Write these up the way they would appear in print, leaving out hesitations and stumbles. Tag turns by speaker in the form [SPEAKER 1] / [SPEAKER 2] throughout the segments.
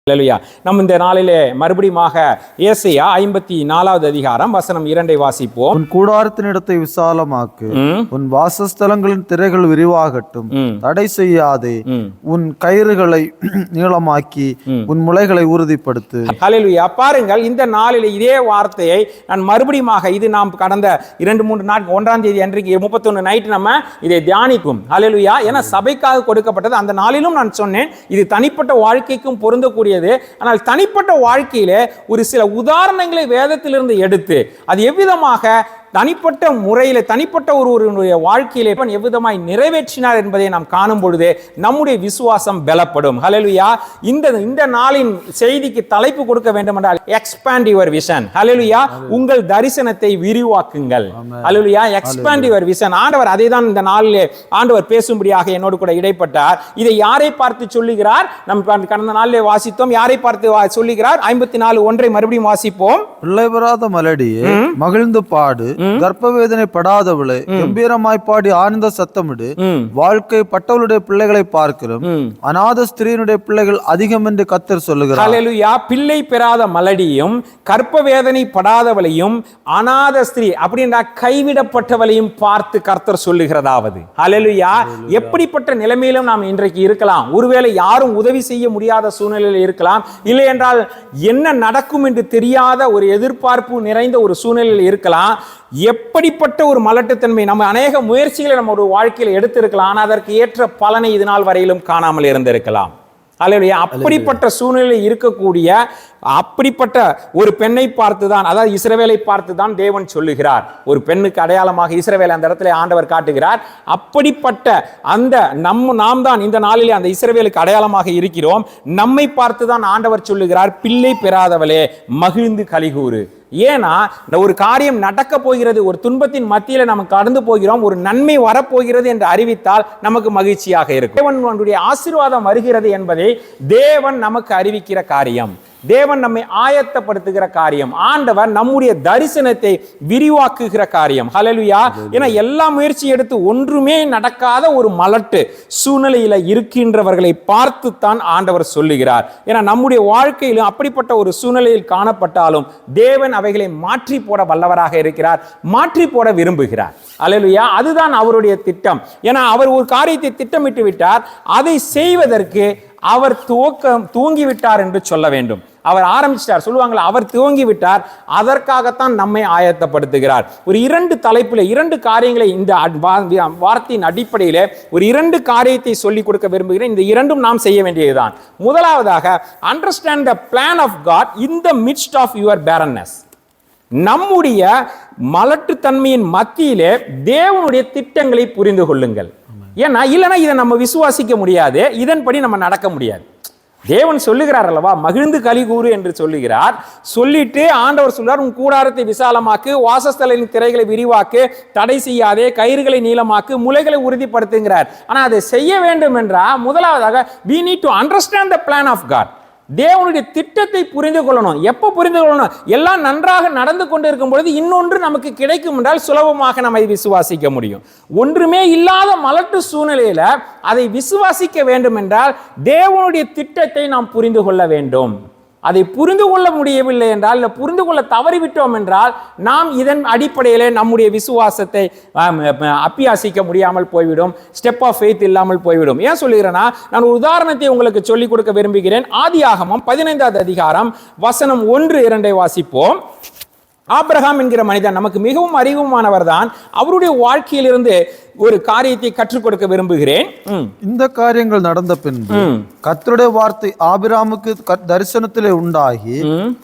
[SPEAKER 1] அல்லேலூயா. நம்ம இந்த நாளிலே மறுபடியுமாக ஏசாயா 54வது அதிகாரம் வசனம் 2 வாசிப்போம்.
[SPEAKER 2] உன் கூடாரத்தின் இடத்தை விசாலமாக்கு, உன் வாசஸ்தலங்களின் திரைகள் விரிவாகட்டும், தடை செய்யாதே, உன் கயிறுகளை நீளமாக்கி உன் முளைகளை உறுதிப்படுத்து.
[SPEAKER 1] அல்லேலூயா. பாருங்கள், இந்த நாளிலே இதே வார்த்தையை நான் மறுபடியுமாக, இது நாம் கடந்த 2-3 நாள் 1ஆம் தேதி அன்றைக்கு 31 நைட் நம்ம இதை தியானிக்கும். அல்லேலூயா. ஏன்னா சபைக்காக கொடுக்கப்பட்டது. அந்த நாளிலும் நான் சொன்னேன், இது தனிப்பட்ட வாழ்க்கைக்கும் பொருந்தக்கூடிய. ஆனால் தனிப்பட்ட வாழ்க்கையிலே ஒரு சில உதாரணங்களை வேதத்திலிருந்து எடுத்து அது எவ்விதமாக தனிப்பட்ட முறையில் தனிப்பட்ட ஒருவருடைய வாழ்க்கையிலே எவ்விதமாய் நிறைவேற்றினார் என்பதை நாம் காணும் பொழுது நம்முடைய விசுவாசம் பலப்படும். ஹல்லேலூயா. இந்த நாளின் செய்திக்கு தலைப்பு கொடுக்க வேண்டும் என்றால் எக்ஸ்பேண்ட் யுவர் விஷன். ஹல்லேலூயா. உங்கள் தரிசனத்தை விரிவாக்குங்கள். ஹல்லேலூயா. Expand your vision. ஆண்டவர் அதை தான் இந்த நாளிலே ஆண்டவர் பேசும்படியாக என்னோடு கூட இடைப்பட்டார். இதை யாரை பார்த்து சொல்லுகிறார்? நம்ம கடந்த நாளிலே வாசித்தோம். யாரை பார்த்து சொல்லுகிறார்? 54:1 மறுபடியும் வாசிப்போம்.
[SPEAKER 2] பிள்ளை பெறாத மலடியே மகிழ்ந்து பாடு, கர்ப்பவேதனை படாதவளை கம்பீரமாய் பாடி ஆனந்த சத்தமிடு. வாழ்க்கை பட்டவளுடைய பிள்ளைகளை பார்க்கிறோம், அநாத ஸ்திரீனுடைய பிள்ளைகள் அதிகம் என்று கர்த்தர் சொல்லுகிறார்.
[SPEAKER 1] ஹல்லேலூயா. பிள்ளை பெறாத மலடியும் கர்ப்பவேதனை படாதவளையும் அநாத ஸ்திரீ அப்படின்னா கைவிடப்பட்டவளையும் பார்த்து கர்த்தர் சொல்லுகிறதாவது. ஹல்லேலூயா. எப்படிப்பட்ட நிலைமையிலும் நாம் இன்றைக்கு இருக்கலாம். ஒருவேளை யாரும் உதவி செய்ய முடியாத சூழ்நிலையில் இருக்கலாம். இல்லை என்றால் என்ன நடக்கும் என்று தெரியாத ஒரு எதிர்பார்ப்பு நிறைந்த ஒரு சூழ்நிலையில் இருக்கலாம். எப்படிப்பட்ட ஒரு மலட்டுத்தன்மை, நம்ம அநேக முயற்சிகளை நம்ம ஒரு வாழ்க்கையில் எடுத்திருக்கலாம். ஆனால் அதற்கு ஏற்ற பலனை இது நாள் வரையிலும் காணாமல் இருந்திருக்கலாம். அல்லேலூயா. அப்படிப்பட்ட சூழ்நிலை இருக்கக்கூடிய அப்படிப்பட்ட ஒரு பெண்ணை பார்த்துதான், அதாவது இஸ்ரவேலை பார்த்துதான் தேவன் சொல்லுகிறார். ஒரு பெண்ணுக்கு அடையாளமாக இஸ்ரவேல் அந்த இடத்துல ஆண்டவர் காட்டுகிறார். அப்படிப்பட்ட அந்த நாம் தான் இந்த நாளிலே அந்த இஸ்ரவேலுக்கு அடையாளமாக இருக்கிறோம். நம்மை பார்த்துதான் ஆண்டவர் சொல்லுகிறார், பிள்ளை பெறாதவளே மகிழ்ந்து கலிகூறு. ஏன்னா ஒரு காரியம் நடக்க போகிறது, ஒரு துன்பத்தின் மத்தியில நம்ம கடந்து போகிறோம், ஒரு நன்மை வரப்போகிறது என்று அறிவித்தால் நமக்கு மகிழ்ச்சியாக இருக்கும். தேவனுடைய ஆசீர்வாதம் வருகிறது என்பதை தேவன் நமக்கு அறிவிக்கிற காரியம், தேவன் நம்மை ஆயத்தப்படுத்துகிற காரியம், ஆண்டவர் நம்முடைய தரிசனத்தை விரிவாக்குகிற காரியம். ஹல்லேலூயா. ஏன்னா எல்லா முயற்சி எடுத்து ஒன்றுமே நடக்காத ஒரு மலட்டு சூழ்நிலையில இருக்கின்றவர்களை பார்த்து தான் ஆண்டவர் சொல்லுகிறார். ஏன்னா நம்முடைய வாழ்க்கையிலும் அப்படிப்பட்ட ஒரு சூழ்நிலையில் காணப்பட்டாலும் தேவன் அவைகளை மாற்றி போட வல்லவராக இருக்கிறார், மாற்றி போட விரும்புகிறார். ஹல்லேலூயா. அதுதான் அவருடைய திட்டம். ஏன்னா அவர் ஒரு காரியத்தை திட்டமிட்டு விட்டார், அதை செய்வதற்கு அவர் தூங்கிவிட்டார் என்று சொல்ல வேண்டும். அவர் ஆரம்பிச்சிட்டார், சொல்லுவாங்களா, அவர் துவங்கிவிட்டார், அதற்காகத்தான் நம்மை ஆயத்தப்படுத்துகிறார். ஒரு 2 தலைப்பில் 2 காரியங்களை இந்த வார்த்தையின் அடிப்படையில் ஒரு 2 காரியத்தை சொல்லிக் கொடுக்க விரும்புகிறேன். இந்த 2ம் நாம் செய்ய வேண்டியதுதான். முதலாவதாக, understand the plan of God in the midst of your barrenness. நம்முடைய மலட்டுத்தன்மையின் மத்தியிலே தேவனுடைய திட்டங்களை புரிந்து கொள்ளுங்கள். ஏன்னா இல்லைன்னா இதை நம்ம விசுவாசிக்க முடியாது, இதன்படி நம்ம நடக்க முடியாது. தேவன் சொல்லுகிறார் அல்லவா, மகிழ்ந்து கலிகூறு என்று சொல்லுகிறார். சொல்லிட்டு ஆண்டவர் சொல்றார், உன் கூடாரத்தை விசாலமாக்கு, வாசஸ்தலின் திரைகளை விரிவாக்கு, தடை செய்யாதே, கயிறுகளை நீளமாக்கு, முளைகளை உறுதிப்படுத்துகிறார். ஆனால் அதை செய்ய வேண்டும் என்றால் முதலாவதாக we need to understand the plan of God. தேவனுடைய திட்டத்தை புரிந்து கொள்ளணும். எப்போ புரிந்து கொள்ளணும்? எல்லாம் நன்றாக நடந்து கொண்டு இருக்கும் பொழுது இன்னொன்று நமக்கு கிடைக்கும் என்றால் சுலபமாக நம்ம விசுவாசிக்க முடியும். ஒன்றுமே இல்லாத மலட்டு சூழ்நிலையில அதை விசுவாசிக்க வேண்டும் என்றால் தேவனுடைய திட்டத்தை நாம் புரிந்து கொள்ள வேண்டும். அதை புரிந்து கொள்ள முடியவில்லை என்றால், இல்லை புரிந்து கொள்ள தவறிவிட்டோம் என்றால், நாம் இதன் அடிப்படையிலே நம்முடைய விசுவாசத்தை அப்பியாசிக்க முடியாமல் போய்விடும், ஸ்டெப் ஆஃப் ஃபெய்த் இல்லாமல் போய்விடும். ஏன் சொல்லுகிறேன்னா, நான் ஒரு உதாரணத்தை உங்களுக்கு சொல்லிக் கொடுக்க விரும்புகிறேன். ஆதியாகமம் 15வது அதிகாரம் வசனம் 1-2 வாசிப்போம். ஆபிரகாம் என்கிற மனிதன் நமக்கு மிகவும் அறிவுமானவர் தான். அவருடைய வாழ்க்கையிலிருந்து ஒரு காரியத்தை கற்றுக் கொடுக்க விரும்புகிறேன்.
[SPEAKER 2] இந்த காரியங்கள் நடந்த பின்பு கர்த்தருடைய வார்த்தை ஆபிராமுக்கு தரிசனத்திலே உண்டாகி,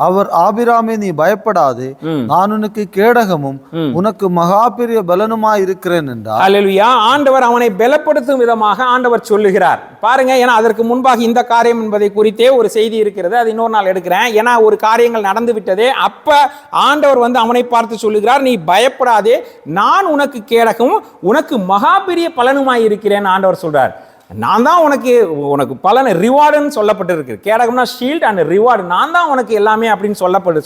[SPEAKER 2] அவர், ஆபிராமே நீ பயப்படாதே, நான் உனக்கு கேடகமும் உனக்கு மகா பெரிய பலனுமாய் இருக்கிறேன் என்றார்.
[SPEAKER 1] அல்லேலூயா. ஆண்டவர் அவனை பலப்படுத்தும் விதமாக ஆண்டவர் சொல்லுகிறார். பாருங்க, ஏன்னா அதற்கு முன்பாக இந்த காரியம் என்பதை குறித்தே ஒரு செய்தி இருக்கிறது, அது இன்னொரு நாள் எடுக்கிறேன். ஏன்னா ஒரு காரியங்கள் நடந்து விட்டதே, அப்ப ஆண்டவர் அவனை பார்த்து சொல்லுகிறார், நீ பயப்படாதே, நான் உனக்கு கேடகமும் உனக்கு மகா பெரிய பலனுமாய் இருக்கிறேன் ஆண்டவர் சொல்றார். நான் தான் உனக்கு பலனை ரிவார்டுன்னு சொல்லப்பட்டிருக்கு. கேடகம்னா ஷீல்ட் அண்ட் ரிவார்டு, நான் தான் உனக்கு எல்லாமே அப்படின்னு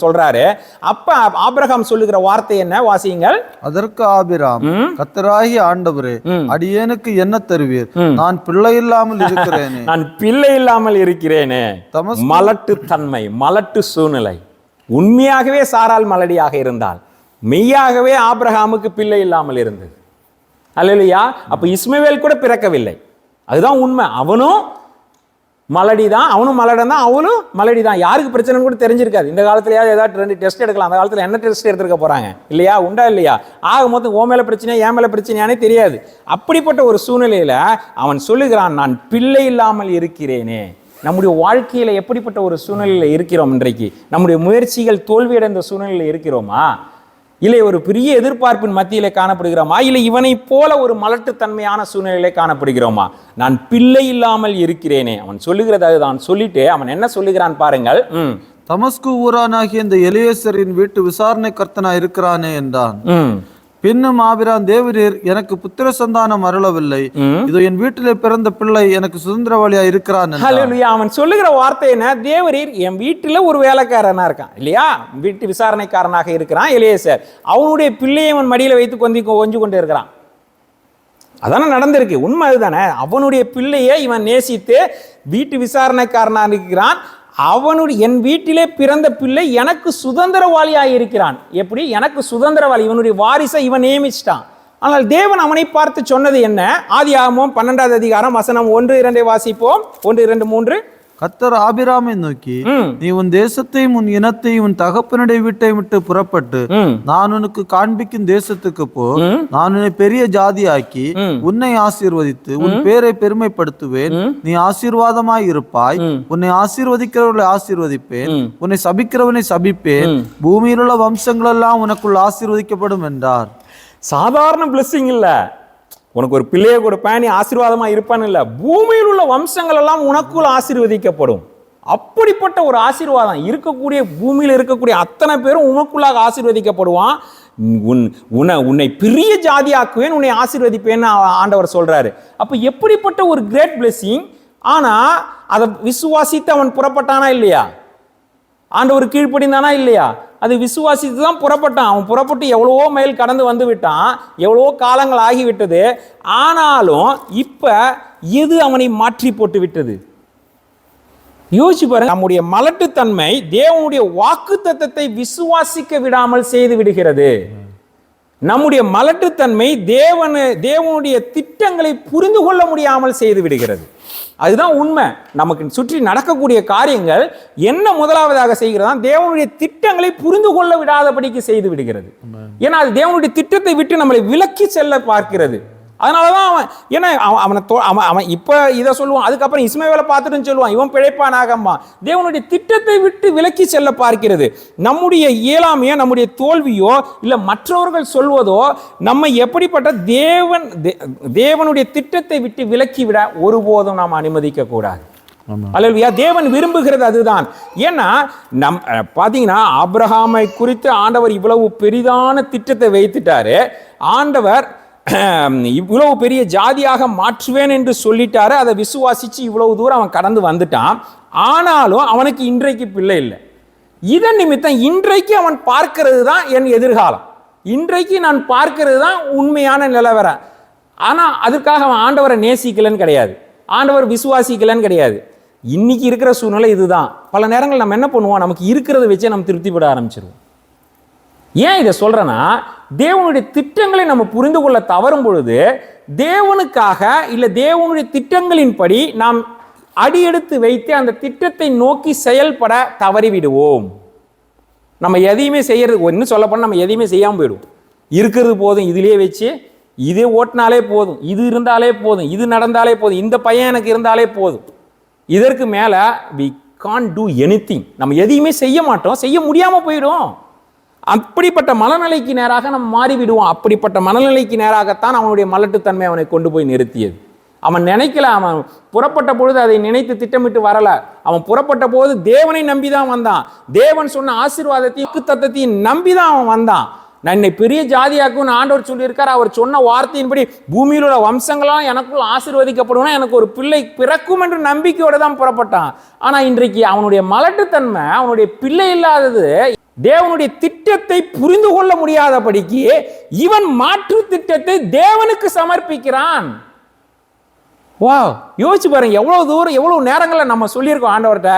[SPEAKER 1] சொல்றாரு. அப்ப ஆபிரகாம் சொல்லுகிற வார்த்தை என்ன? வாசியுங்கள்.
[SPEAKER 2] அதற்கு ஆபிராம், கர்த்தராகிய ஆண்டவரே, அடியேனுக்கு என்ன தருவீர்? நான் பிள்ளை இல்லாமல் இருக்கிறேனே.
[SPEAKER 1] நான் பிள்ளை இல்லாமல் இருக்கிறேனே. மலட்டு தன்மை, மலட்டு சூழ்நிலை. உண்மையாகவே சாராள் மலடியாக இருந்தால், மெய்யாகவே ஆபிரகாமுக்கு பிள்ளை இல்லாமல் இருந்தது. அல்லேலூயா. அப்ப இஸ்மவேல் கூட பிறக்கவில்லை, அதுதான் உண்மை. அவனும் மலடி தான், அவனும் மலடன் தான், அவனும் மலடி தான். யாருக்கு பிரச்சனைன்னு கூட தெரிஞ்சிருக்காது. இந்த காலத்துலயாவது ஏதாவது 2 டெஸ்ட் எடுக்கலாம், அந்த காலத்துல என்ன டெஸ்ட் எடுத்துக்க போறாங்க இல்லையா? உண்டா இல்லையா? ஆக மொத்தம் ஓ மேல பிரச்சனையா என் மேல பிரச்சனையானே தெரியாது. அப்படிப்பட்ட ஒரு சூழ்நிலையில அவன் சொல்லுகிறான், நான் பிள்ளை இல்லாமல் இருக்கிறேனே. நம்முடைய வாழ்க்கையில எப்படிப்பட்ட ஒரு சூழ்நிலையில இருக்கிறோம்? இன்றைக்கு நம்முடைய முயற்சிகள் தோல்வியடைந்த சூழ்நிலையில இருக்கிறோமா? இல்லை ஒரு பெரிய எதிர்பார்ப்பின் மத்தியிலே காணப்படுகிறோமா? இல்லை இவனை போல ஒரு மலட்டுத்தன்மையான சூழ்நிலையிலே காணப்படுகிறோமா? நான் பிள்ளை இல்லாமல் இருக்கிறேனே. அவன் சொல்லுகிறது அதுதான். சொல்லிட்டு அவன் என்ன சொல்லுகிறான் பாருங்கள்.
[SPEAKER 2] தமஸ்கு ஊரானாகிய இந்த எலியேசரின் வீட்டு விசாரணை கர்த்தனா இருக்கிறானே என்றான். பின்னும் ஆபிராம், தேவரீர் எனக்கு புத்திர சந்தானம் அருளவில்லை, இதோ என் வீட்டிலே பிறந்த பிள்ளை எனக்கு சுதந்திரவாளியா இருக்கிறான்.
[SPEAKER 1] அவன் சொல்லுகிற வார்த்தை என்ன? தேவரீர் என் வீட்டுல ஒரு வேலைக்காரனா இருக்கான் இல்லையா, வீட்டு விசாரணைக்காரனாக இருக்கிறான் எலியேசர். அவனுடைய பிள்ளையை அவன் மடியில வைத்து கொஞ்சு கொண்டு இருக்கிறான். அதானே நடந்திருக்கு, உண்மை அதுதானே. அவனுடைய பிள்ளையை இவன் நேசித்து வீட்டு விசாரணைக்காரனாக இருக்கிறான். என் வீட்டிலே பிறந்த பிள்ளை எனக்கு சுதந்திரவாளியாக இருக்கிறான். எப்படி? எனக்கு சுதந்திரவாளி, இவனுடைய வாரிசை இவன் நியமிச்சிட்டான். ஆனால் தேவன் அவனை பார்த்து சொன்னது என்ன? ஆதியாகமம் 12வது அதிகாரம் வசனம் 1-2 வாசிப்போம். 1, 2, 3.
[SPEAKER 2] கர்த்தர் ஆபிராமை நோக்கி, நீ உன் தேசத்தையும் உன் இனத்தையும் உன் தகப்பனுடைய வீட்டை விட்டு புறப்பட்டு நான் உனக்கு காண்பிக்கும் தேசத்துக்கு போ. நான் உன்னை பெரிய ஜாதியாக்கி உன்னை ஆசீர்வதித்து உன் பேரை பெருமைப்படுத்துவேன். நீ ஆசீர்வாதமாய் இருப்பாய். உன்னை ஆசீர்வதிக்கிறவர்களை ஆசீர்வதிப்பேன், உன்னை சபிக்கிறவனை சபிப்பேன். பூமியில் உள்ள வம்சங்கள் எல்லாம் உனக்குள் ஆசீர்வதிக்கப்படும் என்றார்.
[SPEAKER 1] சாதாரண பிளெஸிங் இல்ல, உனக்கு ஒரு பிள்ளையை கொடுப்பேன் நீ ஆசீர்வாதமா இருப்பான்னு இல்ல, பூமியில் உள்ள வம்சங்கள் எல்லாம் உனக்குள் ஆசீர்வதிக்கப்படும். அப்படிப்பட்ட ஒரு ஆசீர்வாதம் இருக்கக்கூடிய, பூமியில் இருக்கக்கூடிய அத்தனை பேரும் உனக்குள்ளாக ஆசீர்வதிக்கப்படுவான். உன்னை பெரிய ஜாதியாக்குவேன், உன்னை ஆசீர்வதிப்பேன்னு ஆண்டவர் சொல்றாரு. அப்ப எப்படிப்பட்ட ஒரு கிரேட் பிளெஸிங். ஆனா அதை விசுவாசித்து அவன் புறப்பட்டானா இல்லையா? ஆண்டவர் கீழ்ப்படிந்தானா இல்லையா? அது விசுவாசித்து தான் புறப்பட்டான். அவன் புறப்பட்டு எவ்வளவோ மைல் கடந்து வந்து விட்டான், எவ்வளவோ காலங்கள் ஆகிவிட்டது. ஆனாலும் இப்ப எது அவனை மாற்றி போட்டு விட்டது? யோசிச்சு பாருங்க. நம்முடைய மலட்டுத்தன்மை தேவனுடைய வாக்குத்தத்தத்தை விசுவாசிக்க விடாமல் செய்து விடுகிறது. நம்முடைய மலட்டுத்தன்மை தேவனுடைய திட்டங்களை புரிந்து கொள்ள முடியாமல் செய்து விடுகிறது. அதுதான் உண்மை. நமக்கு சுற்றி நடக்கக்கூடிய காரியங்கள் என்ன முதலாவதாக செய்கிறதா? தேவனுடைய திட்டங்களை புரிந்து கொள்ள விடாதபடிக்கு செய்து விடுகிறது. ஏன்னா அது தேவனுடைய திட்டத்தை விட்டு நம்மளை விலக்கி செல்ல பார்க்கிறது. அதனாலதான் அவன் இப்ப இதை சொல்லுவான், அதுக்கப்புறம் இஸ்மவேலை பார்த்துட்டு சொல்லுவான் இவன் பிழைப்பானாகம்மா. தேவனுடைய திட்டத்தை விட்டு விலக்கி செல்ல பார்க்கிறது. நம்முடைய இயலாமையோ நம்முடைய தோல்வியோ இல்ல மற்றவர்கள் சொல்வதோ நம்ம எப்படிப்பட்ட தேவனுடைய திட்டத்தை விட்டு விலக்கி விட ஒருபோதும் நாம் அனுமதிக்க கூடாது. அல்லேலூயா. தேவன் விரும்புகிறது அதுதான். ஏன்னா பாத்தீங்கன்னா ஆபிரகாமை குறித்து ஆண்டவர் இவ்வளவு பெரிதான திட்டத்தை வைத்துட்டாரு. ஆண்டவர் இவ்வளவு பெரிய ஜாதியாக மாற்றுவேன் என்று சொல்லிட்டாரு. அதை விசுவாசிச்சு இவ்வளவு தூரம் அவன் கடந்து வந்துட்டான். ஆனாலும் அவனுக்கு இன்றைக்கு பிள்ளை இல்லை. இதன் நிமித்தம் இன்றைக்கு அவன் பார்க்கிறது தான் என் எதிர்காலம், இன்றைக்கு நான் பார்க்கிறது தான் உண்மையான நிலவரம். ஆனா அதுக்காக அவன் ஆண்டவரை நேசிக்கலன்னு கிடையாது, ஆண்டவர் விசுவாசிக்கலன்னு கிடையாது. இன்னைக்கு இருக்கிற சூழ்நிலை இதுதான். பல நேரங்கள் நம்ம என்ன பண்ணுவோம், நமக்கு இருக்கிறத வச்சே நம்ம திருப்திப்பட ஆரம்பிச்சிருவோம். ஏன் இதை சொல்றேன்னா, தேவனுடைய திட்டங்களை நம்ம புரிந்து கொள்ள தவறும் பொழுது தேவனுக்காக இல்ல தேவனுடைய திட்டங்களின்படி நாம் அடியெடுத்து வைத்து அந்த திட்டத்தை நோக்கி செயல்பட தவறிவிடுவோம். நம்ம எதையுமே செய்யறது, இன்னும் சொல்ல போனா நம்ம எதையுமே செய்யாமல் போயிடுவோம். இருக்கிறது போதும், இதுலயே வச்சு இதே ஓட்டினாலே போதும், இது இருந்தாலே போதும், இது நடந்தாலே போதும், இந்த பையன் எனக்கு இருந்தாலே போதும், இதற்கு மேல we can't do anything. நம்ம எதையுமே செய்ய மாட்டோம், செய்ய முடியாம போயிடும். அப்படிப்பட்ட மனநிலைக்கு நேராக நம்ம மாறிவிடுவோம். அப்படிப்பட்ட மனநிலைக்கு நேராகத்தான் அவனுடைய மலட்டுத்தன்மை அவனை கொண்டு போய் நிறுத்தியது. அவன் நினைக்கல, அவன் புறப்பட்ட பொழுது அதை நினைத்து திட்டமிட்டு வரல. அவன் புறப்பட்ட போது தேவனை நம்பிதான் வந்தான். தேவன் சொன்ன ஆசீர்வாதத்தையும் தத்தத்தையும் நம்பிதான் அவன் வந்தான். நான் என்னை பெரிய ஜாதியாக்குன்னு ஆண்டவர் சொல்லியிருக்கார். அவர் சொன்ன வார்த்தையின்படி பூமியில் உள்ள வம்சங்களாம் எனக்குள் ஆசீர்வதிக்கப்படும்னா எனக்கு ஒரு பிள்ளை பிறக்கும் என்று நம்பிக்கையோடு தான் புறப்பட்டான். ஆனால் இன்றைக்கு அவனுடைய மலட்டுத்தன்மை, அவனுடைய பிள்ளை இல்லாதது, தேவனுடைய திட்டத்தை புரிந்து கொள்ள முடியாதபடிக்கு இவன் மாற்று திட்டத்தை தேவனுக்கு சமர்ப்பிக்கிறான். வா, யோசிச்சு பாருங்க, எவ்வளவு தூரம் எவ்வளவு நேரங்களில் நம்ம சொல்லியிருக்கோம் ஆண்டவர்கிட்ட,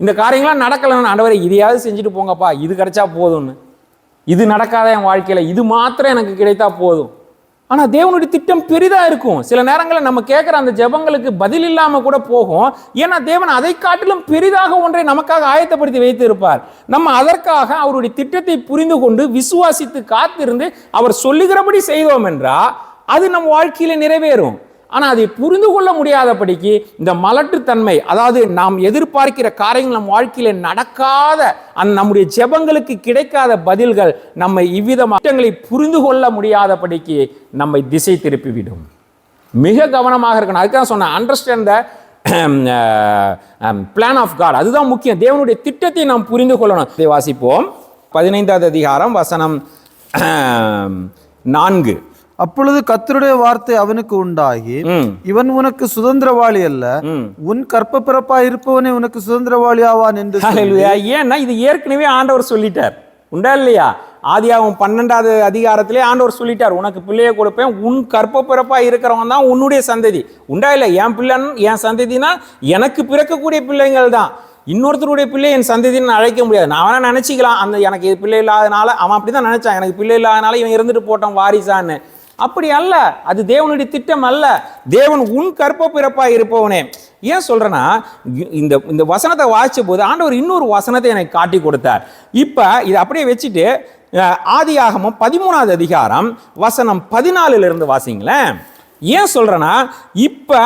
[SPEAKER 1] இந்த காரியங்களாம் நடக்கலன்னு, ஆண்டவரை இதையாவது செஞ்சுட்டு போங்கப்பா, இது கிடைச்சா போதும்னு. இது நடக்காத என் வாழ்க்கையில, இது மாத்திரம் எனக்கு கிடைத்தா போதும். ஆனா தேவனுடைய திட்டம் பெரிதா இருக்கும். சில நேரங்களில் நம்ம கேட்கிற அந்த ஜெபங்களுக்கு பதில் இல்லாம கூட போகும். ஏன்னா தேவன் அதை காட்டிலும் பெரிதாக ஒன்றை நமக்காக ஆயத்தப்படுத்தி வைத்து இருப்பார். நம்ம அதற்காக அவருடைய திட்டத்தை புரிந்து கொண்டு விசுவாசித்து காத்திருந்து அவர் சொல்லுகிறபடி செய்தோம் என்றா அது நம் வாழ்க்கையில நிறைவேறும். ஆனால் அதை புரிந்து கொள்ள முடியாதபடிக்கு இந்த மலட்டுத்தன்மை, அதாவது நாம் எதிர்பார்க்கிற காரியங்கள் நம் வாழ்க்கையில் நடக்காத, நம்முடைய ஜெபங்களுக்கு கிடைக்காத பதில்கள் நம்மை இவ்வித திட்டங்களை புரிந்து கொள்ள முடியாதபடிக்கு நம்மை திசை திருப்பிவிடும். மிக கவனமாக இருக்கணும். அதுக்காக சொன்ன understand the plan of God. அதுதான் முக்கியம். தேவனுடைய திட்டத்தை நாம் புரிந்து கொள்ளணும். இதை வாசிப்போம். 15வது அதிகாரம் வசனம் 4.
[SPEAKER 2] அப்பொழுது கர்த்தருடைய வார்த்தை அவனுக்கு உண்டாகி, இவன் உனக்கு சுதந்திரவாளி அல்ல, உன் கற்ப பிறப்பா இருப்பவனே உனக்கு சுதந்திரவாளி ஆவான் என்று.
[SPEAKER 1] ஏன்னா இது ஏற்கனவே ஆண்டவர் சொல்லிட்டார், உண்டா இல்லையா? ஆதியாகமம் 12வது அதிகாரத்திலே ஆண்டவர் சொல்லிட்டார், உனக்கு பிள்ளையை கொடுப்பேன், உன் கற்ப பிறப்பா இருக்கிறவன் தான் உன்னுடைய சந்ததி. உண்டா இல்லை? என் பிள்ளைன்னு, என் சந்ததினா எனக்கு பிறக்கக்கூடிய பிள்ளைங்கள் தான். இன்னொருத்தருடைய பிள்ளை என் சந்ததின்னு அழைக்க முடியாது. நான் வேணா நினைச்சிக்கலாம், அந்த எனக்கு பிள்ளை இல்லாதனால, அவன் அப்படிதான் நினைச்சான், எனக்கு பிள்ளை இல்லாதனால இவன் இருந்துட்டு போட்டான் வாரிசான்னு. அப்படி அல்ல, அது தேவனுடைய திட்டம் அல்ல. தேவன் உன் கற்ப பிறப்பாய் இருப்பவனே. ஏன் சொல்றேன்னா, இந்த வசனத்தை வாசிச்ச போது ஆண்டவர் இன்னொரு வசனத்தை எனக்கு காட்டி கொடுத்தார். இப்ப இதை அப்படியே வச்சுட்டு ஆதியாகமம் 13வது அதிகாரம் வசனம் 14 வாசிங்களேன். ஏன் சொல்றேன்னா, இப்ப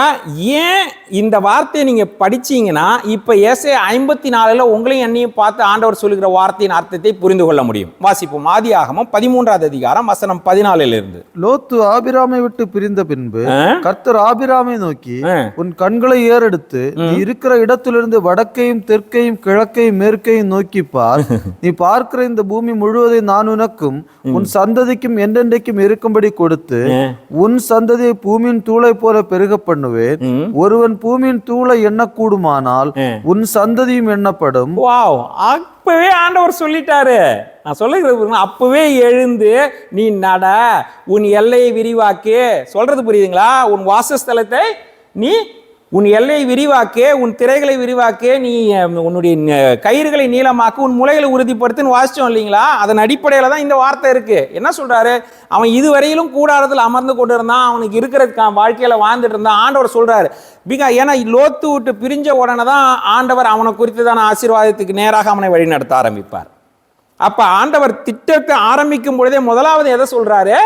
[SPEAKER 1] ஏன் இந்த வார்த்தையை நீங்க படிச்சீங்கன்னா இப்ப ஏசாயா 54 உங்களையும் என்னையும் பார்த்து ஆண்டவர் சொல்லுகிற வார்த்தையின் அர்த்தத்தை புரிந்து கொள்ள முடியும். வாசிப்போம். ஆதியாகமம் 13வது அதிகாரம் வசனம் 14.
[SPEAKER 2] லோத்து ஆபிராமை விட்டு பிரிந்த பின்பு கர்த்தர் ஆபிராமை நோக்கி, உன் கண்களை ஏறெடுத்து நீ இருக்கிற இடத்திலிருந்து வடக்கையும் தெற்கையும் கிழக்கையும் மேற்கையும் நோக்கி பார். நீ பார்க்கிற இந்த பூமி முழுவதை நான் உனக்கும் உன் சந்ததிக்கும் என்றென்றைக்கும் இருக்கும்படி கொடுத்து உன் சந்ததியை பூமியின் தூளை போல பெருக பண்ணுவேன். ஒருவன் பூமியின் தூளை எண்ணக்கூடுமானால் உன் சந்ததியும் எண்ணப்படும்.
[SPEAKER 1] அப்பவே ஆண்டவர் சொல்லிட்டாரு. நான் சொல்லுகிறது அப்பவே எழுந்து நீ நட, உன் எல்லையை விரிவாக்கு. சொல்றது புரியுதுங்களா? உன் வாசஸ்தலத்தை நீ, உன் எல்லையை விரிவாக்கு, உன் திரைகளை விரிவாக்கு, நீ உன்னுடைய கயிறுகளை நீளமாக்கு, உன் முளைகளை உறுதிப்படுத்துன்னு வாசிச்சோம் இல்லைங்களா? அதன் அடிப்படையில் தான் இந்த வார்த்தை இருக்கு. என்ன சொல்றாரு? அவன் இதுவரையிலும் கூடாரத்தில் அமர்ந்து கொண்டு இருந்தான், அவனுக்கு இருக்கிற வாழ்க்கையில வாழ்ந்துட்டு இருந்தான். ஆண்டவர் சொல்றாரு, ஏன்னா லோத்து விட்டு பிரிஞ்ச உடனே தான் ஆண்டவர் அவனை குறித்துதான ஆசீர்வாதத்துக்கு நேராக அவனை வழி நடத்த ஆரம்பிப்பார். அப்ப ஆண்டவர் திட்டத்தை ஆரம்பிக்கும் பொழுதே முதலாவது எதை சொல்றாரு?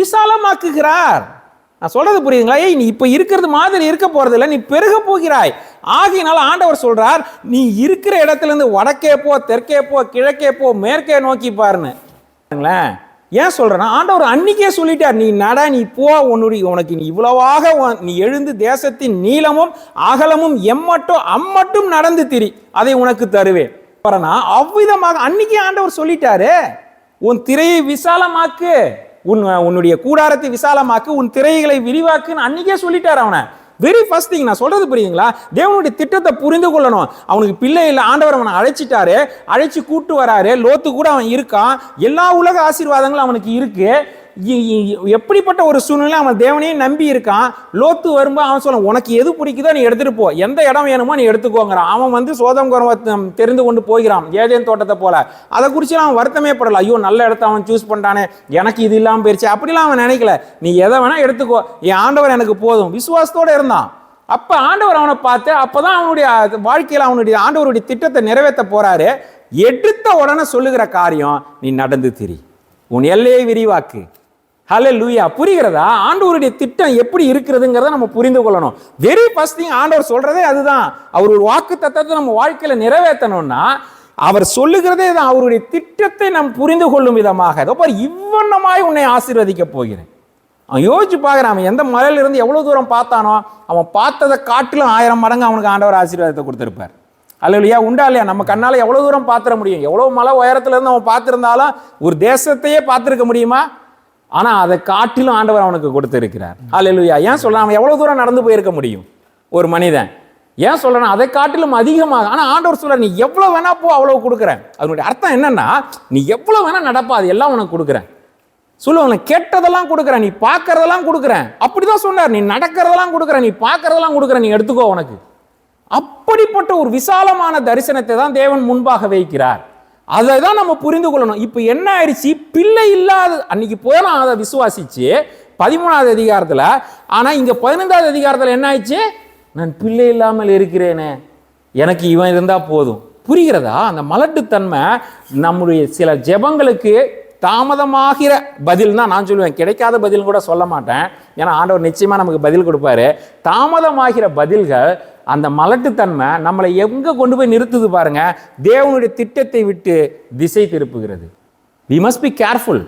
[SPEAKER 1] விசாலமாக்குகிறார். நான் சொல்றது புரியுதுங்களா? நீ இப்ப இருக்கிறது மாதிரி இருக்க போறது இல்லை, நீ பெருக போகிறாய். ஆகையினால ஆண்டவர் சொல்றார், நீ இருக்கிற இடத்துல இருந்து வடக்கே போ, தெற்கே போ, கிழக்கே போ, மேற்கே நோக்கி பாருன்னு. ஏன் சொல்றேன்னா, ஆண்டவர் அன்னைக்கே சொல்லிட்டார், நீ நட, நீ போ, உனக்கு நீ இவ்வளவாக நீ எழுந்து தேசத்தின் நீளமும் அகலமும் அம்மட்டும் நடந்து திரி, அதை உனக்கு தருவேன். அவ்விதமாக அன்னைக்கே ஆண்டவர் சொல்லிட்டாரு, உன் திரையை விசாலமாக்கு, உன்னுடைய கூடாரத்தை விசாலமாக்கு, உன் திரைகளை விரிவாக்குன்னு அன்னைக்கே சொல்லிட்டார் அவனை. Very first thing. நான் சொல்றது புரியுதுங்களா? தேவனுடைய திட்டத்தை புரிந்து கொள்ளணும். அவனுக்கு பிள்ளை இல்லை, ஆண்டவர் அவனை அழைச்சிட்டாரு, அழைச்சி கூட்டு வராரு. லோத்து கூட அவன் இருக்கான், எல்லா உலக ஆசீர்வாதங்களும் அவனுக்கு இருக்கு. எப்படிப்பட்ட ஒரு சூழ்நிலை அவன் தேவனையும் நம்பி இருக்கான். லோத்து வரும்போது அவன் சொல்ல, உனக்கு எது பிடிக்குதோ நீ எடுத்துட்டு போ, எந்த இடம் வேணுமோ நீ எடுத்துக்கோங்கிறான். அவன் சோதம் குரவத்தை தெரிந்து கொண்டு போகிறான், ஏதேன் தோட்டத்தை போல. அதை குறித்து அவன் வருத்தமே படல, ஐயோ நல்ல இடத்த அவன் சூஸ் பண்ணானே, எனக்கு இது இல்லாமல் போயிடுச்சு அப்படிலாம் அவன் நினைக்கல. நீ எதை வேணா எடுத்துக்கோ, என் ஆண்டவர் எனக்கு போதும், விசுவாசத்தோட இருந்தான். அப்ப ஆண்டவர் அவனை பார்த்து, அப்பதான் அவனுடைய வாழ்க்கையில் அவனுடைய ஆண்டவருடைய திட்டத்தை நிறைவேற்ற போறாரு. எடுத்த உடனே சொல்லுகிற காரியம், நீ நடந்து திரி, உன் எல்லையை விரிவாக்கு. ஹல்லேலூயா. புரிகிறதா? ஆண்டவருடைய திட்டம் எப்படி இருக்கிறதுங்கிறத நம்ம புரிந்து கொள்ளணும். வெரி ஃபர்ஸ்ட் திங் ஆண்டவர் சொல்றதே அதுதான். அவர் ஒரு வாக்கு தத்தத்தை நம்ம வாழ்க்கையில நிறைவேற்றணும்னா அவர் சொல்லுகிறதே தான். அவருடைய திட்டத்தை நாம் புரிந்து கொள்ளும் விதமாக, இவ்வண்ணமாய் உன்னை ஆசீர்வதிக்க போகிறேன். அவன் யோசிச்சு பார்க்குறான், அவன் எந்த மலையிலிருந்து எவ்வளவு தூரம் பார்த்தானோ, அவன் பார்த்ததை காட்டிலும் 1000 மடங்கு அவனுக்கு ஆண்டவர் ஆசீர்வாதத்தை கொடுத்திருப்பார். அல்லையா? உண்டா இல்லையா? நம்ம கண்ணால எவ்வளவு தூரம் பார்த்துட முடியும்? எவ்வளவு மலை உயரத்துல இருந்து அவன் பார்த்திருந்தாலும் ஒரு தேசத்தையே பார்த்திருக்க முடியுமா? ஆனா அதை காட்டிலும் ஆண்டவர் அவனுக்கு கொடுத்திருக்கிறார். அல்லேலூயா. ஏன் சொல்றான்? அவன் எவ்வளவு தூரம் நடந்து போயிருக்க முடியும் ஒரு மனிதன்? ஏன் சொல்றேன்? அதை காட்டிலும் அதிகமாக. ஆனா ஆண்டவர் சொல்ற, நீ எவ்வளவு வேணா போ, அவ்வளவு கொடுக்குறேன். அதனுடைய அர்த்தம் என்னன்னா, நீ எவ்வளவு வேணா நடப்பா, அது எல்லாம் உனக்கு கொடுக்குறேன். சொல்லுவாங்க, கேட்டதெல்லாம் கொடுக்குறேன், நீ பார்க்கறதெல்லாம் கொடுக்குறேன். அப்படிதான் சொன்னார். நீ நடக்கிறதெல்லாம் கொடுக்குறேன், நீ பார்க்கறதெல்லாம் கொடுக்குறேன், நீ எடுத்துக்கோ உனக்கு. அப்படிப்பட்ட ஒரு விசாலமான தரிசனத்தை தான் தேவன் முன்பாக வைக்கிறார். அதை தான் நம்ம புரிந்து கொள்ளணும். இப்போ என்ன ஆயிடுச்சு? பிள்ளை இல்லாத அன்னைக்கு போலாம் அதை விசுவாசிச்சு 13வது அதிகாரத்துல. ஆனா இங்க 15வது அதிகாரத்துல என்ன ஆயிடுச்சு? நான் பிள்ளை இல்லாமல் இருக்கிறேனே, எனக்கு இவன் இருந்தா போதும். புரிகிறதா? அந்த மலட்டுத்தன்மை நம்முடைய சில ஜெபங்களுக்கு தாமதமாகிற பதில் தான் நான் சொல்லுவேன். கிடைக்காத பதில் கூட சொல்ல மாட்டேன். ஏன்னா ஆண்டவர் நிச்சயமா நமக்கு பதில் கொடுப்பாரு. தாமதமாகிற பதில்கள், அந்த மலட்டுத்தன்மை நம்மளை எங்க கொண்டு போய் நிறுத்துது பாருங்க. தேவனுடைய திட்டத்தை விட்டு திசை திருப்புகிறது. we must be careful.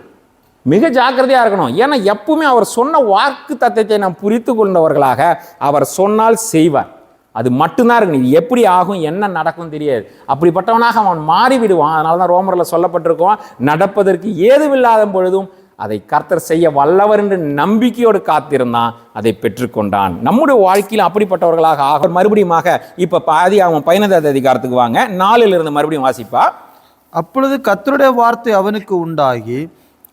[SPEAKER 1] மிக ஜாக்கிரதையா இருக்கணும். ஏன்னா எப்பவுமே அவர் சொன்ன வாக்கு தத்தத்தை நாம் புரிந்து கொண்டவர்களாக, அவர் சொன்னால் செய்வார். அது மட்டும்தான் இருக்கு. இது எப்படி ஆகும், என்ன நடக்கும் தெரியாது. அப்படிப்பட்டவனாக அவன் மாறிவிடுவான். அதனால தான் ரோமர்ல சொல்லப்பட்டிருக்கோம், நடப்பதற்கு ஏதுமில்லாத பொழுதும் அதை கர்த்தர் செய்ய வல்லவர் என்று நம்பிக்கையோடு காத்திருந்தான், அதை பெற்றுக்கொண்டான். நம்முடைய வாழ்க்கையில் அப்படிப்பட்டவர்களாக ஆக. மறுபடியும் இப்ப பாதி அவன் 15வது அதிகாரத்துக்கு வாங்க, 4 மறுபடியும் வாசிப்பா.
[SPEAKER 2] அப்பொழுது கர்த்தருடைய வார்த்தை அவனுக்கு உண்டாகி,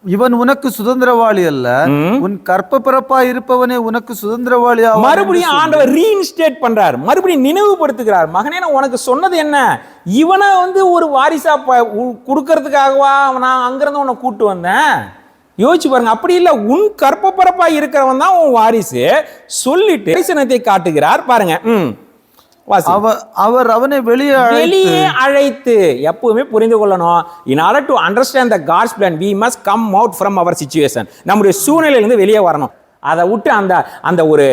[SPEAKER 2] இவன் உனக்கு சுதந்திரவாளி அல்ல, உன் கற்ப பிறப்பா இருப்பவனே உனக்கு சுதந்திரவாளியா.
[SPEAKER 1] மறுபடியும் ஆண்டவர் ரீஇன்ஸ்டேட் பண்றார், மறுபடியும் நினைவுபடுத்துகிறார். மகனே, நான் உனக்கு சொன்னது என்ன? இவனை ஒரு வாரிசா கொடுக்கறதுக்காகவா நான் அங்கிருந்து உன்னை கூட்டு வந்தேன்? யோசிச்சு பாருங்க. அப்படி இல்லை, உன் கற்ப பிறப்பா இருக்கிறவன் தான் உன் வாரிசு சொல்லிட்டு தரிசனத்தை காட்டுகிறார் பாருங்க.
[SPEAKER 2] அவர் அவனை வெளியே
[SPEAKER 1] அழைத்து. எப்பவுமே புரிந்து கொள்ளணும், in order to understand the God's plan we must come out from our situation. நம்முடைய சூழ்நிலையிலிருந்து வெளியே வரணும். அதை விட்டு அந்த ஒரு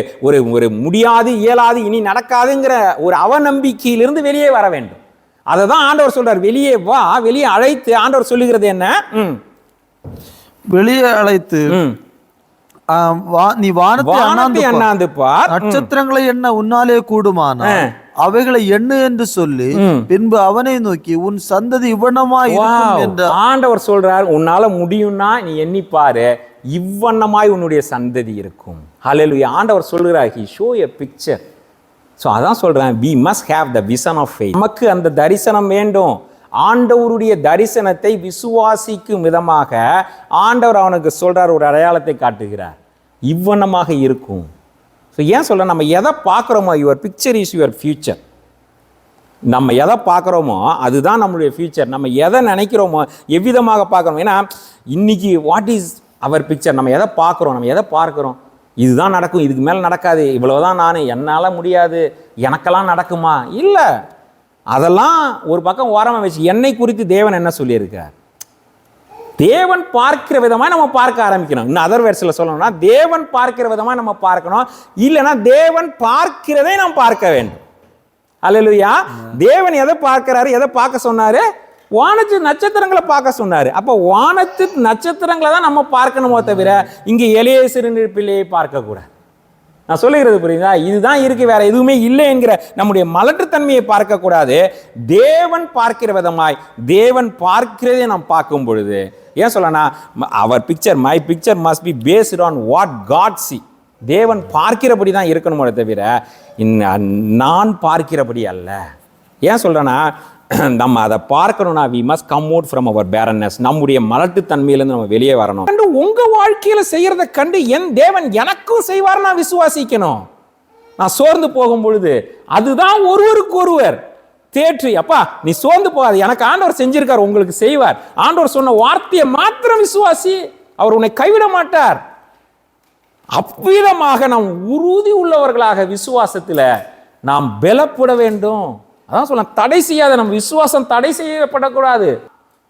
[SPEAKER 1] ஒரு முடியாது, இயலாது, இனி நடக்காதுங்கிற ஒரு அவநம்பிக்கையிலிருந்து வெளியே வர வேண்டும். அதை தான் ஆண்டவர் சொல்றார், வெளியே வா. வெளியே அழைத்து ஆண்டவர் சொல்லுகிறது என்ன?
[SPEAKER 2] வெளியே அழைத்து, நீ வானத்தை
[SPEAKER 1] அண்ணாந்து பார்,
[SPEAKER 2] நட்சத்திரங்களை எண்ண உன்னாலே கூடுமானா அவைகளை எண்ணு என்று சொல்லி, பின்பு அவனை நோக்கி, உன் சந்ததி இவ்வண்ணமாய் இருக்கும் என்று
[SPEAKER 1] ஆண்டவர் சொல்றார். உன்னால முடியும்னா நீ எண்ணி பாரு, இவ்வண்ணமாய் உன்னுடைய சந்ததி இருக்கும். ஹல்லேலூயா. ஆண்டவர் சொல்கிறார், he show a picture. So அதான் சொல்றேன், we must have the vision of faith. நமக்கு அந்த தரிசனம் வேண்டும். ஆண்டவருடைய தரிசனத்தை விசுவாசிக்கும் விதமாக ஆண்டவர் அவனுக்கு சொல்றார், ஒரு அடையாளத்தை காட்டுகிறார், இவ்வண்ணமாக இருக்கும். ஸோ ஏன் சொல்ல, நம்ம எதை பார்க்குறோமோ, your picture is your future. நம்ம எதை பார்க்குறோமோ அதுதான் நம்மளுடைய ஃபியூச்சர். நம்ம எதை நினைக்கிறோமோ, எவ்விதமாக பார்க்குறோம். ஏன்னா இன்னைக்கு வாட் இஸ் அவர் பிக்சர்? நம்ம எதை பார்க்குறோம், நம்ம எதை பார்க்குறோம்? இதுதான் நடக்கும், இதுக்கு மேலே நடக்காது, இவ்வளவுதான், நான் என்னால் முடியாது, எனக்கெல்லாம் நடக்குமா? இல்லை. அதெல்லாம் ஒரு பக்கம் ஓரமாக வச்சு, என்னை குறித்து தேவன் என்ன சொல்லியிருக்கார்? தேவன் பார்க்கிற விதமாக நம்ம பார்க்க ஆரம்பிக்கணும். இன்னும் அதர் வேர்ஸில் சொல்லணும்னா, தேவன் பார்க்கிற விதமாக நம்ம பார்க்கணும். இல்லைன்னா தேவன் பார்க்கிறதை நாம் பார்க்க வேண்டும். அல்லேலூயா. தேவன் எதை பார்க்கிறாரு, எதை பார்க்க சொன்னாரு? வானத்து நட்சத்திரங்களை பார்க்க சொன்னாரு. அப்போ வானத்து நட்சத்திரங்களை தான் நம்ம பார்க்கணுமோ தவிர இங்கே எலியேசரின் பிள்ளையை பார்க்க கூடாது. நான் சொல்லுகிறது புரியுதா? இதுதான் இருக்கு, வேற எதுவுமே இல்லை என்கிற நம்முடைய மலட்டுத்தன்மையை பார்க்க கூடாது. தேவன் பார்க்கிற விதமாய், தேவன் பார்க்கிறதை நாம் பார்க்கும் பொழுது, ஏன் சொல்லனா, அவர் picture, my picture must be based on what God see. தேவன் பார்க்கிறபடி தான் இருக்கணுமோ தவிர நான் பார்க்கிறபடி அல்ல. ஏன் சொல்றேன்னா, நம்ம அதை பார்க்கணும்னா we must come out from our barrenness. நம்முடைய மலட்டுத்தன்மையிலிருந்து நம்ம வெளியே வரணும். உங்க வாழ்க்கையில செய்யறதை கண்டு என் தேவன் எனக்கும் செய்வார் நான் விசுவாசிக்கணும். நான் சோர்ந்து போகும் பொழுது அதுதான் ஒருவருக்கு ஒருவர் தேற்றி, அப்பா நீ சோர்ந்து போகாது, எனக்கு ஆண்டவர் செஞ்சிருக்கார், உங்களுக்கு செய்வார். ஆண்டவர் சொன்ன வார்த்தையை மாத்திரம் விசுவாசி, அவர் உன்னை கைவிட மாட்டார். அவ்விதமாக நாம் உறுதி உள்ளவர்களாக விசுவாசத்தில் நாம் பலப்பட வேண்டும். அதான் சொல்ல, தடை செய்யாத நம்ம விசுவாசம் தடை செய்யப்படக்கூடாது.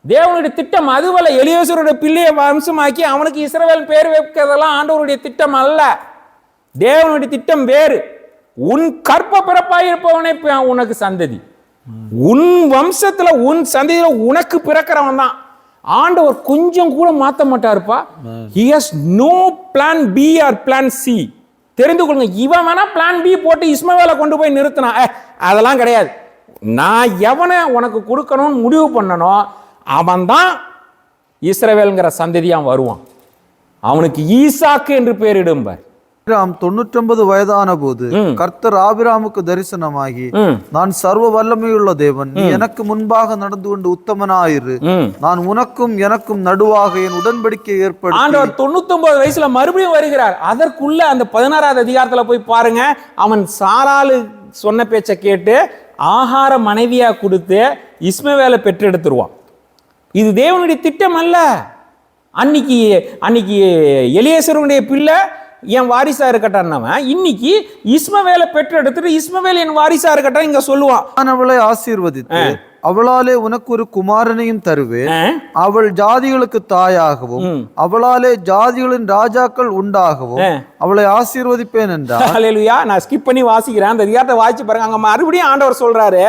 [SPEAKER 1] தேவனுடைய திட்டம் அதுவல்ல, எலியேசருடைய பிள்ளையை வம்சமாக்கி அவனுக்கு இஸ்ரவேல் பேர் வைக்கிறதெல்லாம் ஆண்டவருடைய திட்டம் அல்ல. தேவனுடைய திட்டம் வேறு. உன் கற்ப பிறப்பாய் இருப்பவனே உனக்கு சந்ததி, உன் வம்சத்துல உன் சந்ததியில உனக்கு பிறக்கிறவன் தான். ஆண்டவர் கொஞ்சம் கூட மாற்ற மாட்டாருப்பா. He has no plan B or plan C. தெரிந்து கொள்ளுங்க, இவன் வேணா பிளான் பி போட்டு இஸ்மவேலை கொண்டு போய் நிறுத்தினா, அதெல்லாம் கிடையாது. நான் எவனை உனக்கு கொடுக்கணும்னு முடிவு பண்ணனோ அவன்தான் இஸ்ரவேல்ங்கிற சந்ததியா வருவான். அவனுக்கு ஈசாக்கு என்று பெயரிடும்பர்.
[SPEAKER 2] 99 வயதான போது கர்த்தர் ஆபிராமுக்கு தரிசனமாகி, நான் சர்வ வல்லமையுள்ள தேவன், நீ எனக்கு முன்பாக நடந்து கொண்டு உத்தமனாயிரு, நான் உனக்கும் எனக்கும் நடுவாக என் உடன்படிக்கை ஏற்படுத்தி.
[SPEAKER 1] ஆண்டவர் 99 வயசுல மறுபடியும் வருகிறார். அதற்குள்ள அந்த 16வது அதிகாரத்துல போய் பாருங்க, அவன் சாராளு சொன்ன பேச்சை கேட்டு ஆகார மனைவியா கொடுத்து இஸ்மவேலை பெற்றெடுத்துருவான். இது தேவனுடைய திட்டம் அல்ல. அன்னைக்கு எலியேசருடைய பிள்ளை என் வாரிசா இருக்கட்டான், இன்னைக்கு இஸ்மவேலை பெற்றெடுத்துட்டு இஸ்மவேல் என் வாரிசா இருக்கட்டான் இங்க சொல்லுவான்.
[SPEAKER 2] நான் அவளை ஆசீர்வதித்து அவளாலே உனக்கு ஒரு குமாரனையும் தருவேன், அவள் ஜாதிகளுக்கு தாயாகவும் அவளாலே ஜாதிகளின் ராஜாக்கள் உண்டாகவும் அவளை ஆசீர்வதிப்பேன் என்றார்.
[SPEAKER 1] ஹல்லேலூயா. நான் ஸ்கிப் பண்ணி வாசிக்கிறேன், அந்த அதிகாரத்தை வாசிச்சு பாருங்க. அங்க மறுபடியும் ஆண்டவர் சொல்றாரு,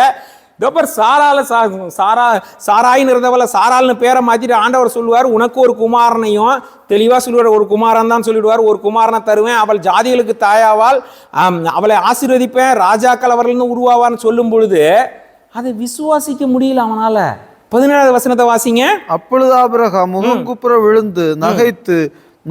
[SPEAKER 1] சாராயின்னு இருந்தவள சாரால்னு பேரை மாத்திட்டு ஆண்டவர் சொல்லுவார், உனக்கு ஒரு குமாரனையும் தெளிவா சொல்லுவார், ஒரு குமாரன் தான் சொல்லிடுவார், ஒரு குமாரனை தருவேன், அவள் ஜாதிகளுக்கு தாயாவால், அவளை ஆசீர்வதிப்பேன், ராஜாக்கள் அவர்கள்னு உருவாவான்னு சொல்லும் பொழுது அதை விசுவாசிக்க முடியல அவனால. 17வது வசனத்தை வாசிங்க.
[SPEAKER 2] அப்பொழுது ஆபிரகாம் முகங்குப்புற விழுந்து நகைத்து,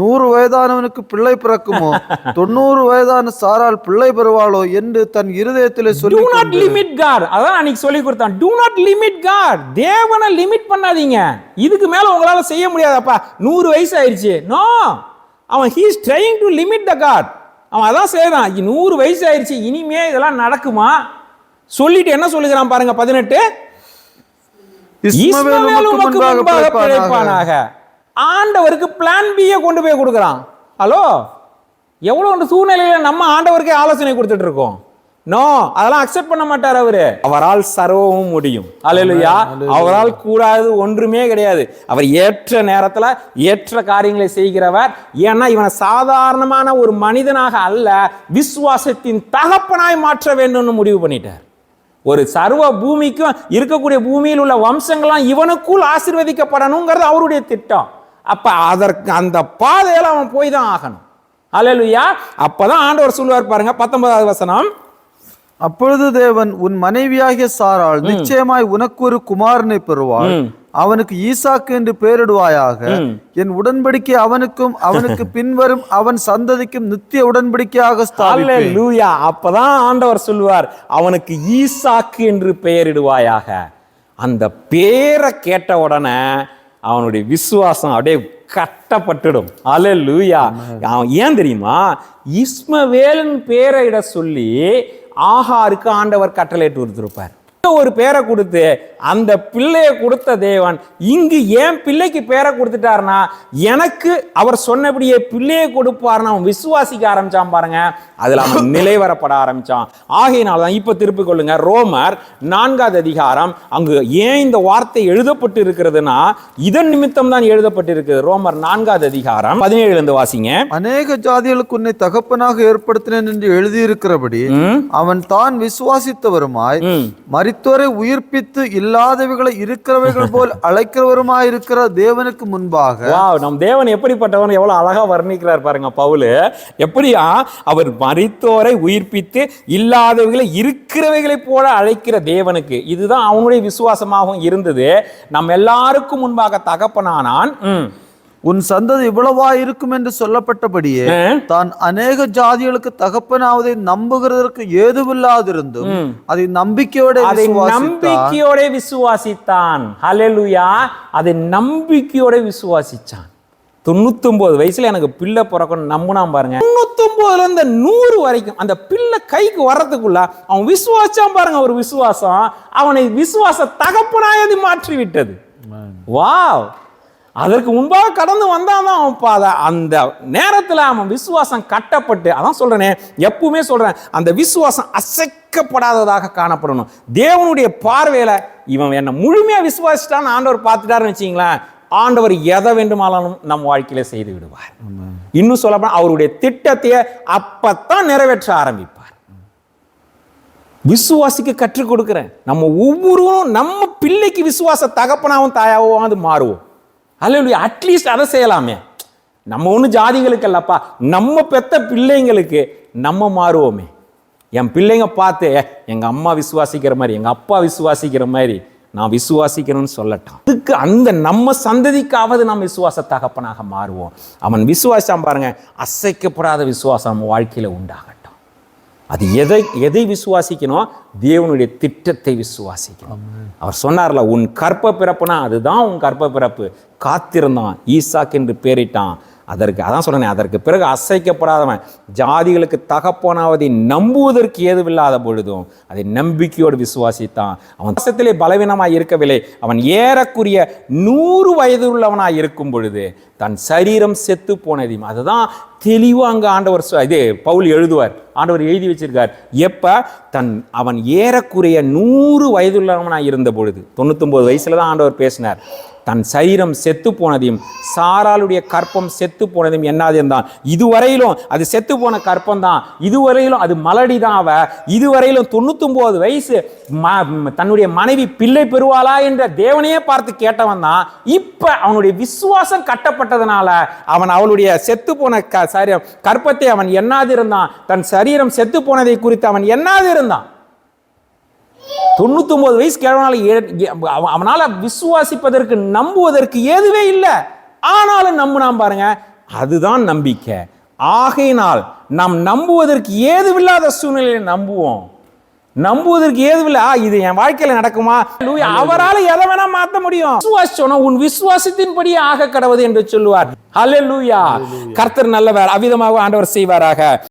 [SPEAKER 2] 100 வயதானவனுக்கு பிள்ளை பிறக்குமோ, 90 வயதான சாரால் பிள்ளை பெறுவாளோ என்று தன் இருதயத்திலே சொல்லி,
[SPEAKER 1] do not limit God. அதான் அன்னைக்கு சொல்லி கொடுத்தான், do not limit God. தேவனை லிமிட் பண்ணாதீங்க. இதுக்கு மேல உங்களால செய்ய முடியாதப்பா, 100 வயசு ஆயிடுச்சு. நோ, அவன் he is trying to limit the God. அவன் அதான் செய்யறான், 100 வயசு ஆயிடுச்சு, இனிமே இதெல்லாம் நடக்குமா சொல்லிட்டு என்ன சொல்லுகிறான் பாருங்க. 18, இஸ்மவேல் உமக்கு முன்பாக பிழைப்பானாக. ஆண்டவருக்கு பிளான் பியை கொண்டு போய் கொடுக்குறான். ஹலோ, எவ்வளவு சூழ்நிலையில நம்ம ஆண்டவருக்கே ஆலோசனை கொடுத்துட்டு இருக்கோம். நோ, அதெல்லாம் அக்செப்ட் பண்ண மாட்டார் அவரு. அவரால் சர்வமும் முடியும். அல்லேலூயா. அவரால் கூடாது ஒன்றுமே கிடையாது. அவர் ஏற்ற நேரத்துல ஏற்ற காரியங்களை செய்கிறவர். ஏன்னா இவனை சாதாரணமான ஒரு மனிதனாக அல்ல, விசுவாசத்தின் தகப்பனாய் மாற்ற வேண்டும்னு முடிவு பண்ணிட்டார். ஒரு சர்வ பூமிக்கும் இருக்கக்கூடிய பூமியில் உள்ள வம்சங்கள்லாம் இவனுக்குள் ஆசீர்வதிக்கப்படணுங்கிறது அவருடைய திட்டம். அப்ப அதற்கு அந்த பாதையில அவன் போய் தான் ஆகணும். அல்லேலூயா. அப்பதான் ஆண்டவர் சொல்லுவார் பாருங்க, 19வது வசனம்.
[SPEAKER 2] அப்பொழுது தேவன், உன் மனைவியாகிய சாராள் நிச்சயமாய் உனக்கு ஒரு குமாரனை பெறுவாள், அவனுக்கு ஈசாக்கு என்று பெயரிடுவாயாக, என் உடன்படிக்கை அவனுக்கும் அவனுக்கு பின்வரும் அவன் சந்ததிக்கும் நித்திய உடன்படிக்கையாக ஸ்தாபிப்பேன்.
[SPEAKER 1] அல்லேலூயா. அப்பதான் ஆண்டவர் சொல்லுவார், அவனுக்கு ஈசாக்கு என்று பெயரிடுவாயாக. அந்த பேரை கேட்ட உடனே அவனுடைய விசுவாசம் அப்படியே கட்டப்பட்டுடும். அல்லேலூயா. அவன் ஏன் தெரியுமா, இஸ்மவேலின் பேரை இட சொல்லி ஆகாருக்கு ஆண்டவர் கட்டளையிட்டு கொடுத்திருப்பார். ஒரு பேரை கொடுத்து அந்த பிள்ளையை கொடுத்த தேவன் இங்கு ஏன் பிள்ளைக்கு பேரை கொடுத்துட்டாருன்னா, எனக்கு அவர் சொன்னபடியே பிள்ளையை கொடுப்பாருன்னு அவன் விசுவாசிக்க ஆரம்பிச்சான் பாருங்க. அதுல அவன் நிலை வரப்பட ஆரம்பிச்சான். ஆகையினால்தான் இப்ப திருப்பிக் கொள்ளுங்க, ரோமர் 4வது அதிகாரம். அங்கு ஏன் இந்த வார்த்தை எழுதப்பட்டு இருக்கிறதுனா இதன் நிமித்தம் தான் எழுதப்பட்டு இருக்குது. ரோமர் 4வது அதிகாரம் 17 வாசிங்க.
[SPEAKER 2] அநேக ஜாதிகளுக்கு உன்னை தகப்பனாக ஏற்படுத்தினேன் என்று எழுதியிருக்கிறபடி அவன் தான் விசுவாசித்தவருமாய் மரித்தோரை உயிர்ப்பித்து இல்லாதவைகளை இருக்கிறவைகள் போல் அழைக்கிறவருமாய் இருக்கிற தேவனுக்கு முன்பாக.
[SPEAKER 1] நம் தேவன் எப்படிப்பட்டவன், எவ்வளவு அழகா வர்ணிக்கிறார் பாருங்க பவுல். எப்படியா அவர் மரித்தோரை உயிர்ப்பித்து இல்லாதவைகளை இருக்கிறவைகளை போல அழைக்கிற தேவனுக்கு. இதுதான் அவனுடைய விசுவாசமாகவும் இருந்தது. நம்ம எல்லாருக்கும் முன்பாக தகப்பனானான்.
[SPEAKER 2] உன் சந்ததி இவ்வளவா இருக்கும் என்று சொல்லப்பட்டபடியே தான் அநேக ஜாதிகளுக்கு தகப்பனாவதை நம்புகிறதற்கு ஏதுவில்லாதிருந்தும் அதை நம்பிக்கையோட
[SPEAKER 1] விசுவாசித்தான். ஹல்லேலூயா. அதை நம்பிக்கையோட விசுவாசிச்சான். 99 வயசுல எனக்கு பிள்ளை பிறக்கணும் நம்புனான் பாருங்க. 99ல இருந்து 100 வரைக்கும் அந்த பிள்ளை கைக்கு வர்றதுக்குள்ள அவன் விசுவாசான் பாருங்க. ஒரு விசுவாசம் அவனை விசுவாச தகப்பனாயது மாற்றி விட்டது. வாவ். அதற்கு முன்பாக கடந்து வந்தான் அவன். அந்த நேரத்தில் அவன் விசுவாசம் கட்டப்பட்டு, அதான் சொல்றேனே, எப்பவுமே சொல்றேன், அந்த விசுவாசம் அசைக்கப்படாததாக காணப்படணும். தேவனுடைய பார்வையில இவன் என்ன முழுமையா விசுவாசிட்டான்னு ஆண்டவர் பார்த்துட்டாருன்னு வச்சுங்களேன், ஆண்டவர் எதை வேண்டுமானாலும் நம் வாழ்க்கையில செய்து விடுவார். இன்னும் சொல்லப்போனா அவருடைய திட்டத்தையே அப்பத்தான் நிறைவேற்ற ஆரம்பிப்பார். விசுவாசிக்க கற்றுக் கொடுக்கிறேன். நம்ம ஒவ்வொருவரும் நம்ம பிள்ளைக்கு விசுவாச தகப்பனாவும் தாயாவும் அது மாறுவோம். அல்லேலூயா. அட்லீஸ்ட் அதை செய்யலாமே. நம்ம ஒன்றும் ஜாதிகளுக்கு அல்லப்பா, நம்ம பெத்த பிள்ளைங்களுக்கு நம்ம மாறுவோமே. என் பிள்ளைங்க பார்த்து எங்க அம்மா விசுவாசிக்கிற மாதிரி, எங்க அப்பா விசுவாசிக்கிற மாதிரி நான் விசுவாசிக்கிறேன்னு சொல்லட்டான். அதுக்கு அந்த நம்ம சந்ததிக்காவது நம்ம விசுவாச தகப்பனாக மாறுவோம். அவன் விசுவாசம் பாருங்க, அசைக்கப்படாத விசுவாசம் நம்ம வாழ்க்கையில உண்டாகட்டும். அது எதை விசுவாசிக்கணும்? தேவனுடைய திட்டத்தை விசுவாசிக்கணும். அவர் சொன்னார்ல, உன் கற்ப பிறப்புனா அதுதான் உன் கற்ப பிறப்பு. காத்திருந்தான், ஈசாக் என்று பெயரிட்டான். அதான் சொன்னேன், அதற்கு பிறகு அசைக்கப்படாதவன் ஜாதிகளுக்கு தகப்பனாவதை நம்புவதற்கு ஏதுவில்லாத பொழுதும் அதை நம்பிக்கையோடு விசுவாசித்தான். அவன் தேசத்திலே பலவீனமாய் இருக்கவில்லை. அவன் ஏறக்குரிய 100 வயது உள்ளவனாய் இருக்கும் பொழுது தன் சரீரம் செத்து போனதையும், அதுதான் தெளிவாக அங்கே ஆண்டவர் பவுல் எழுதுவார், ஆண்டவர் எழுதி வச்சிருக்கார். அவன் ஏறக்குறைய 100 வயதுள்ளவனாய் இருந்த பொழுது, 99 வயசுல தான் ஆண்டவர் பேசினார். தன் சரீரம் செத்து போனதையும் சாராளுடைய கற்பம் செத்து போனதையும் என்னாதிருந்தான். இதுவரையிலும் அது செத்து போன கற்பம் தான், இதுவரையிலும் அது மலடி தான். இதுவரையிலும் 99 வயசு தன்னுடைய மனைவி பிள்ளை பெறுவாளா என்ற தேவனையே பார்த்து கேட்டவன் தான். இப்ப அவனுடைய விசுவாசம் கட்டப்பட்டதனால அவன் அவளுடைய செத்து போன கற்பத்தை அவன் எண்ணாதிருந்தான். தன் சரீரம் செத்து போனதை குறித்து அவன் எண்ணாதிருந்தான். 99 வயசு கிழவனால அவனால விசுவாசிப்பதற்கு நம்புவதற்கு ஏதுவே இல்லை. ஆனாலும் நம்புனாம் பாருங்க, அதுதான் நம்பிக்கை. ஆகையினால் நாம் நம்புவதற்கு ஏதுவில்லாத சூழ்நிலையை நம்புவோம். நம்புவதற்கு ஏதுவில்லை, இது என் வாழ்க்கையில நடக்குமா? அவரால் எதை வேணா மாற்ற முடியும். விசுவாசம் உன் விசுவாசத்தின்படி ஆக கடவுது என்று சொல்லுவார். ஹல்லேலூயா. கர்த்தர் நல்லவர், அவ்விதமாக ஆண்டவர் செய்வாராக.